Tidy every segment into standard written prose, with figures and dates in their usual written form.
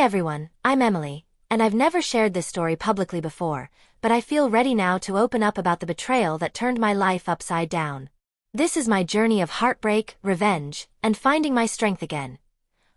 everyone, I'm Emily, and I've never shared this story publicly before, but I feel ready now to open up about the betrayal that turned my life upside down. This is my journey of heartbreak, revenge, and finding my strength again.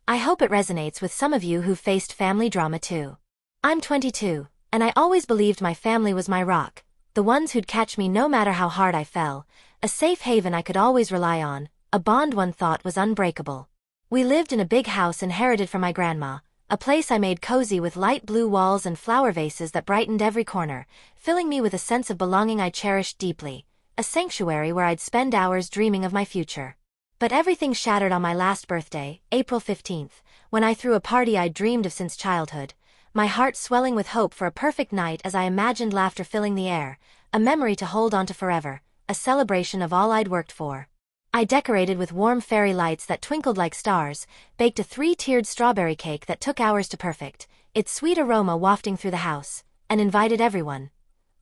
I hope it resonates with some of you who've faced family drama too. I'm 22, and I always believed my family was my rock, the ones who'd catch me no matter how hard I fell, a safe haven I could always rely on, a bond one thought was unbreakable. We lived in a big house inherited from my grandma, a place I made cozy with light blue walls and flower vases that brightened every corner, filling me with a sense of belonging I cherished deeply, a sanctuary where I'd spend hours dreaming of my future. But everything shattered on my last birthday, April 15th, when I threw a party I'd dreamed of since childhood, my heart swelling with hope for a perfect night as I imagined laughter filling the air, a memory to hold on to forever, a celebration of all I'd worked for. I decorated with warm fairy lights that twinkled like stars, baked a 3-tiered strawberry cake that took hours to perfect, its sweet aroma wafting through the house, and invited everyone.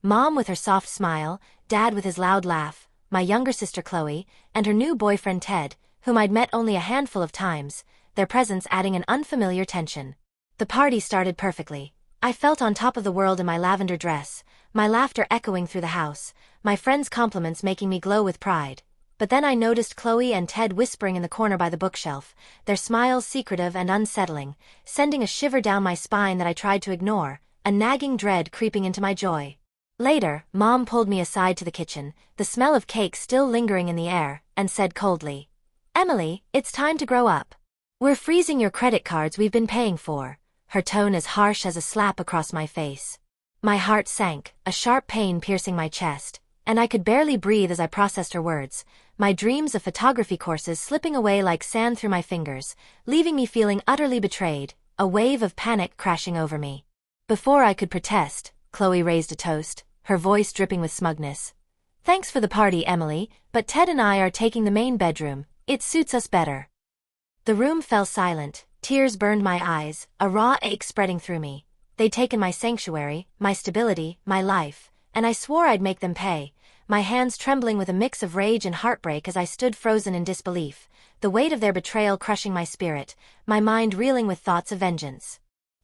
Mom with her soft smile, Dad with his loud laugh, my younger sister Chloe, and her new boyfriend Ted, whom I'd met only a handful of times, their presence adding an unfamiliar tension. The party started perfectly. I felt on top of the world in my lavender dress, my laughter echoing through the house, my friends' compliments making me glow with pride. But then I noticed Chloe and Ted whispering in the corner by the bookshelf, their smiles secretive and unsettling, sending a shiver down my spine that I tried to ignore, a nagging dread creeping into my joy. Later, Mom pulled me aside to the kitchen, the smell of cake still lingering in the air, and said coldly, "Emily, it's time to grow up. We're freezing your credit cards we've been paying for," her tone as harsh as a slap across my face. My heart sank, a sharp pain piercing my chest, and I could barely breathe as I processed her words, my dreams of photography courses slipping away like sand through my fingers, leaving me feeling utterly betrayed, a wave of panic crashing over me. Before I could protest, Chloe raised a toast, her voice dripping with smugness. "Thanks for the party, Emily, but Ted and I are taking the main bedroom, it suits us better." The room fell silent, tears burned my eyes, a raw ache spreading through me. They'd taken my sanctuary, my stability, my life, and I swore I'd make them pay, my hands trembling with a mix of rage and heartbreak as I stood frozen in disbelief, the weight of their betrayal crushing my spirit, my mind reeling with thoughts of vengeance.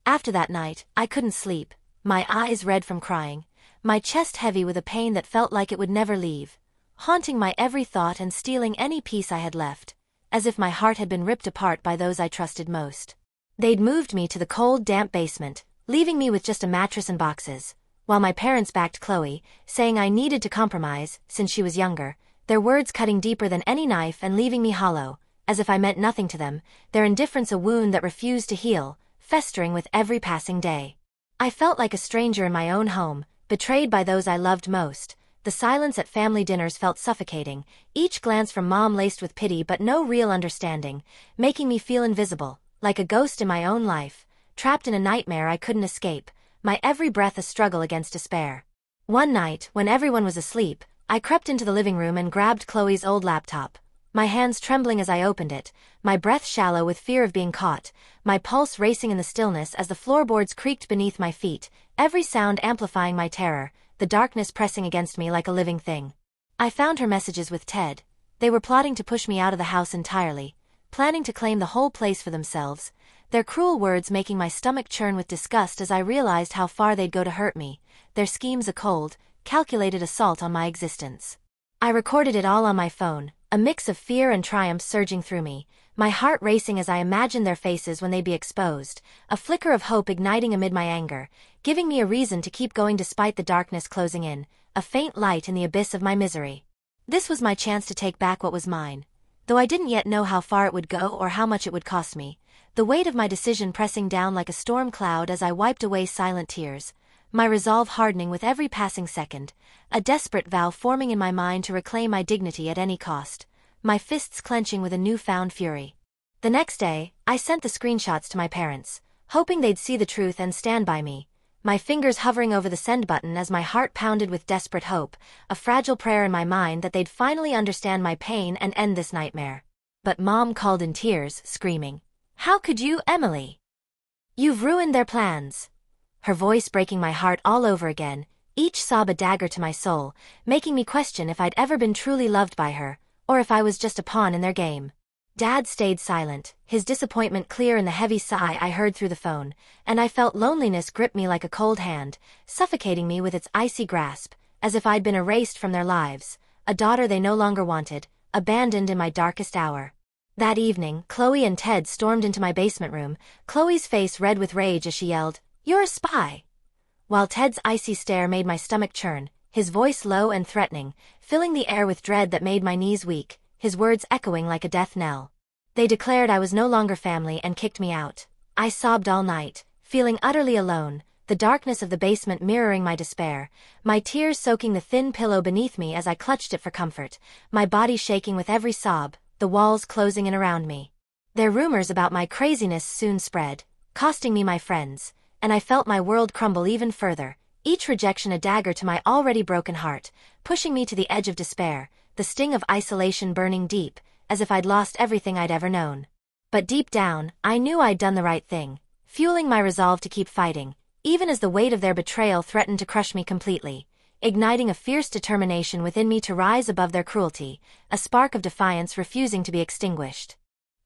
After that night, I couldn't sleep, my eyes red from crying, my chest heavy with a pain that felt like it would never leave, haunting my every thought and stealing any peace I had left, as if my heart had been ripped apart by those I trusted most. They'd moved me to the cold, damp basement, leaving me with just a mattress and boxes, while my parents backed Chloe, saying I needed to compromise, since she was younger, their words cutting deeper than any knife and leaving me hollow, as if I meant nothing to them, their indifference a wound that refused to heal, festering with every passing day. I felt like a stranger in my own home, betrayed by those I loved most. The silence at family dinners felt suffocating, each glance from Mom laced with pity but no real understanding, making me feel invisible, like a ghost in my own life, trapped in a nightmare I couldn't escape, my every breath a struggle against despair. One night, when everyone was asleep, I crept into the living room and grabbed Chloe's old laptop, my hands trembling as I opened it, my breath shallow with fear of being caught, my pulse racing in the stillness as the floorboards creaked beneath my feet, every sound amplifying my terror, the darkness pressing against me like a living thing. I found her messages with Ted. They were plotting to push me out of the house entirely, planning to claim the whole place for themselves, their cruel words making my stomach churn with disgust as I realized how far they'd go to hurt me, their schemes a cold, calculated assault on my existence. I recorded it all on my phone, a mix of fear and triumph surging through me, my heart racing as I imagined their faces when they'd be exposed, a flicker of hope igniting amid my anger, giving me a reason to keep going despite the darkness closing in, a faint light in the abyss of my misery. This was my chance to take back what was mine. Though I didn't yet know how far it would go or how much it would cost me, the weight of my decision pressing down like a storm cloud as I wiped away silent tears, my resolve hardening with every passing second, a desperate vow forming in my mind to reclaim my dignity at any cost, my fists clenching with a newfound fury. The next day, I sent the screenshots to my parents, hoping they'd see the truth and stand by me, my fingers hovering over the send button as my heart pounded with desperate hope, a fragile prayer in my mind that they'd finally understand my pain and end this nightmare. But Mom called in tears, screaming, "How could you, Emily? You've ruined their plans." Her voice breaking my heart all over again, each sob a dagger to my soul, making me question if I'd ever been truly loved by her, or if I was just a pawn in their game. Dad stayed silent, his disappointment clear in the heavy sigh I heard through the phone, and I felt loneliness grip me like a cold hand, suffocating me with its icy grasp, as if I'd been erased from their lives, a daughter they no longer wanted, abandoned in my darkest hour. That evening, Chloe and Ted stormed into my basement room, Chloe's face red with rage as she yelled, "You're a spy!" While Ted's icy stare made my stomach churn, his voice low and threatening, filling the air with dread that made my knees weak, his words echoing like a death knell. They declared I was no longer family and kicked me out. I sobbed all night, feeling utterly alone, the darkness of the basement mirroring my despair, my tears soaking the thin pillow beneath me as I clutched it for comfort, my body shaking with every sob, the walls closing in around me. Their rumors about my craziness soon spread, costing me my friends, and I felt my world crumble even further, each rejection a dagger to my already broken heart, pushing me to the edge of despair, the sting of isolation burning deep, as if I'd lost everything I'd ever known. But deep down, I knew I'd done the right thing, fueling my resolve to keep fighting, even as the weight of their betrayal threatened to crush me completely, igniting a fierce determination within me to rise above their cruelty, a spark of defiance refusing to be extinguished.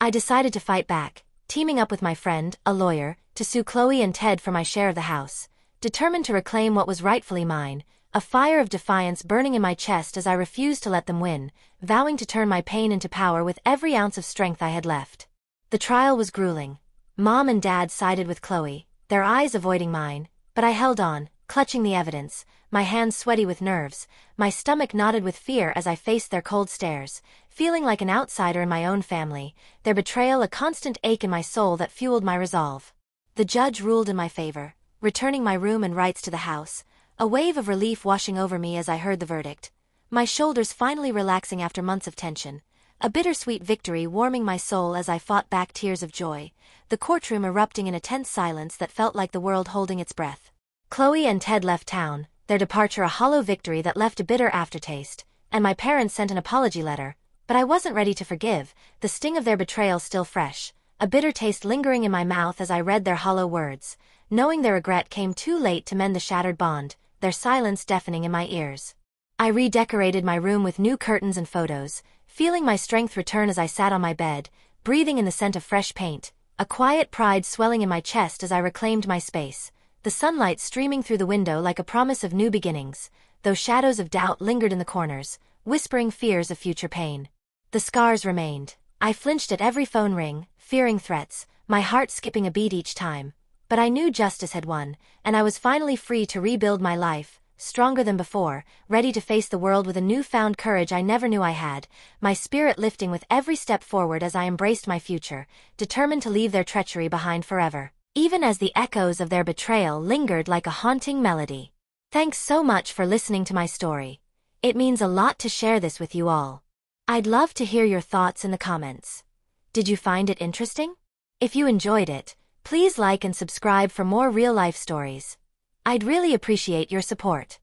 I decided to fight back, teaming up with my friend, a lawyer, to sue Chloe and Ted for my share of the house, determined to reclaim what was rightfully mine, a fire of defiance burning in my chest as I refused to let them win, vowing to turn my pain into power with every ounce of strength I had left. The trial was grueling. Mom and Dad sided with Chloe, their eyes avoiding mine, but I held on, clutching the evidence, my hands sweaty with nerves, my stomach knotted with fear as I faced their cold stares, feeling like an outsider in my own family, their betrayal a constant ache in my soul that fueled my resolve. The judge ruled in my favor, returning my room and rights to the house, a wave of relief washing over me as I heard the verdict, my shoulders finally relaxing after months of tension, a bittersweet victory warming my soul as I fought back tears of joy, the courtroom erupting in a tense silence that felt like the world holding its breath. Chloe and Ted left town, their departure a hollow victory that left a bitter aftertaste, and my parents sent an apology letter, but I wasn't ready to forgive, the sting of their betrayal still fresh, a bitter taste lingering in my mouth as I read their hollow words, knowing their regret came too late to mend the shattered bond, their silence deafening in my ears. I redecorated my room with new curtains and photos, feeling my strength return as I sat on my bed, breathing in the scent of fresh paint, a quiet pride swelling in my chest as I reclaimed my space, the sunlight streaming through the window like a promise of new beginnings, though shadows of doubt lingered in the corners, whispering fears of future pain. The scars remained. I flinched at every phone ring, fearing threats, my heart skipping a beat each time. But I knew justice had won, and I was finally free to rebuild my life, stronger than before, ready to face the world with a newfound courage I never knew I had, my spirit lifting with every step forward as I embraced my future, determined to leave their treachery behind forever, even as the echoes of their betrayal lingered like a haunting melody. Thanks so much for listening to my story. It means a lot to share this with you all. I'd love to hear your thoughts in the comments. Did you find it interesting? If you enjoyed it, please like and subscribe for more real-life stories. I'd really appreciate your support.